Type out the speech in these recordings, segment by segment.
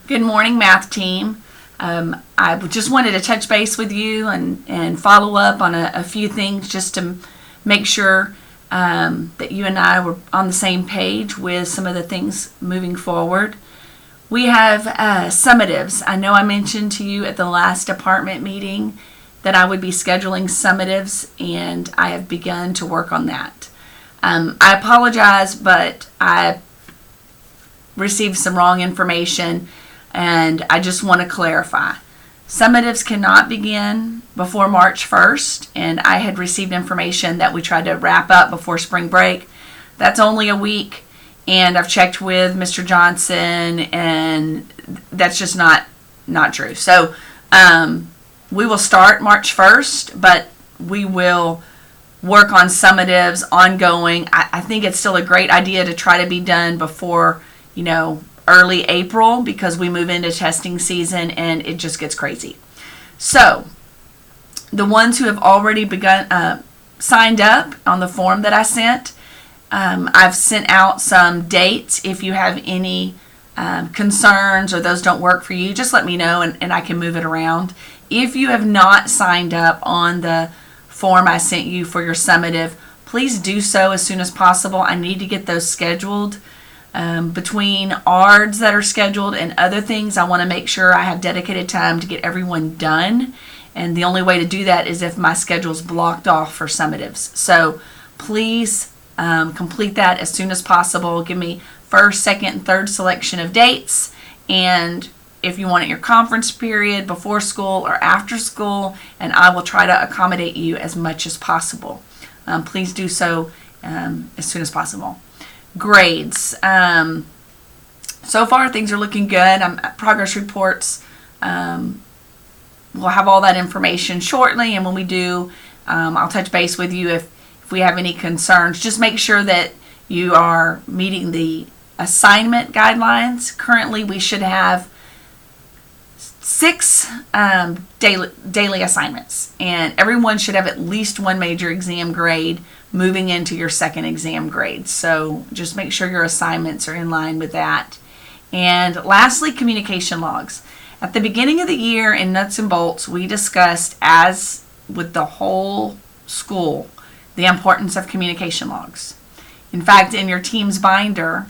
Good morning, math team. I just wanted to touch base with you and follow up on a few things just to make sure that you and I were on the same page with some of the things moving forward. We have summatives. I know I mentioned to you at the last department meeting that I would be scheduling summatives, and I have begun to work on that. I apologize, but I received some wrong information, and I just want to clarify. Summatives cannot begin before March 1st, and I had received information that we tried to wrap up before spring break. That's only a week, and I've checked with Mr. Johnson, and that's just not true. So we will start March 1st, but we will work on summatives ongoing. I think it's still a great idea to try to be done before, early April, because we move into testing season and it just gets crazy. So the ones who have already begun signed up on the form that I sent, I've sent out some dates. If you have any concerns or those don't work for you, just let me know and I can move it around. If you have not signed up on the form I sent you for your summative, please do so as soon as possible. I need to get those scheduled. Between ARDs that are scheduled and other things, I want to make sure I have dedicated time to get everyone done. And the only way to do that is if my schedule is blocked off for summatives. So please complete that as soon as possible. Give me first, second, and third selection of dates. And if you want it your conference period, before school or after school, and I will try to accommodate you as much as possible. Please do so as soon as possible. Grades. So far, things are looking good. Progress reports. We'll have all that information shortly, and when we do, I'll touch base with you if we have any concerns. Just make sure that you are meeting the assignment guidelines. Currently, we should have 6 daily assignments, and everyone should have at least one major exam grade moving into your second exam grade. So just make sure your assignments are in line with that. And lastly, communication logs. At the beginning of the year in Nuts and Bolts, we discussed, as with the whole school, the importance of communication logs. In fact, in your team's binder,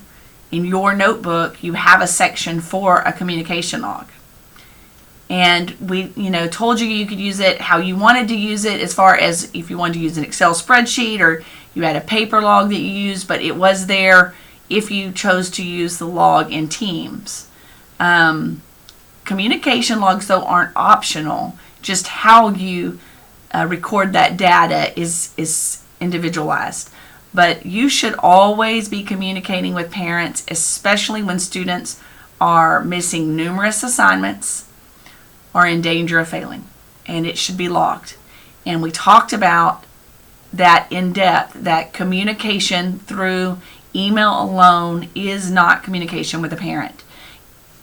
in your notebook, you have a section for a communication log. And we, told you could use it how you wanted to use it, as far as if you wanted to use an Excel spreadsheet or you had a paper log that you used, but it was there if you chose to use the log in Teams. Communication logs, though, aren't optional. Just how you record that data is individualized. But you should always be communicating with parents, especially when students are missing numerous assignments, are in danger of failing, and it should be logged. And we talked about that in depth, that communication through email alone is not communication with a parent.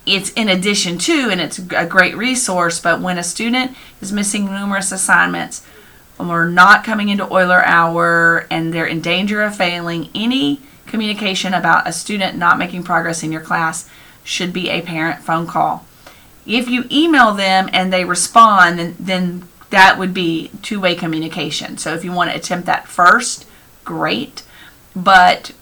It's in addition to, and it's a great resource, but when a student is missing numerous assignments or not coming into Euler Hour and they're in danger of failing, any communication about a student not making progress in your class should be a parent phone call. If you email them and they respond, then that would be two-way communication. So if you want to attempt that first, great. But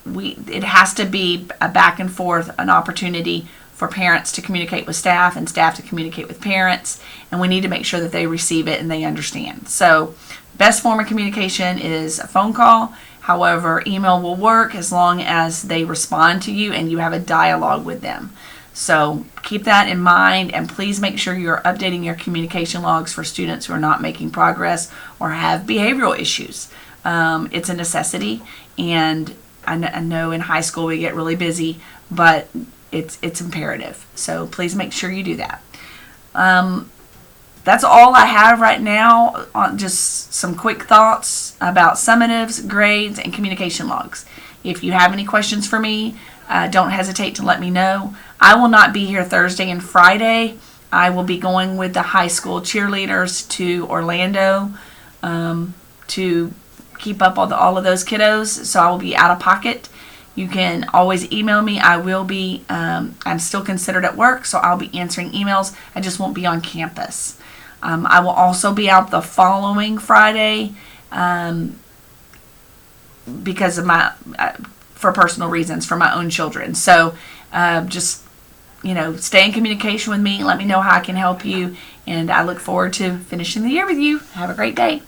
it has to be a back and forth, an opportunity for parents to communicate with staff and staff to communicate with parents. And we need to make sure that they receive it and they understand. So best form of communication is a phone call. However, email will work as long as they respond to you and you have a dialogue with them. So keep that in mind, and please make sure you're updating your communication logs for students who are not making progress or have behavioral issues. It's a necessity, and I know in high school we get really busy, but it's imperative. So please make sure you do that. That's all I have right now on just some quick thoughts about summatives, grades, and communication logs. If you have any questions for me, don't hesitate to let me know. I will not be here Thursday and Friday. I will be going with the high school cheerleaders to Orlando to keep up all of those kiddos. So I will be out of pocket. You can always email me. I will be, I'm still considered at work, so I'll be answering emails. I just won't be on campus. I will also be out the following Friday because of for personal reasons, for my own children. So just, stay in communication with me. Let me know how I can help you. And I look forward to finishing the year with you. Have a great day.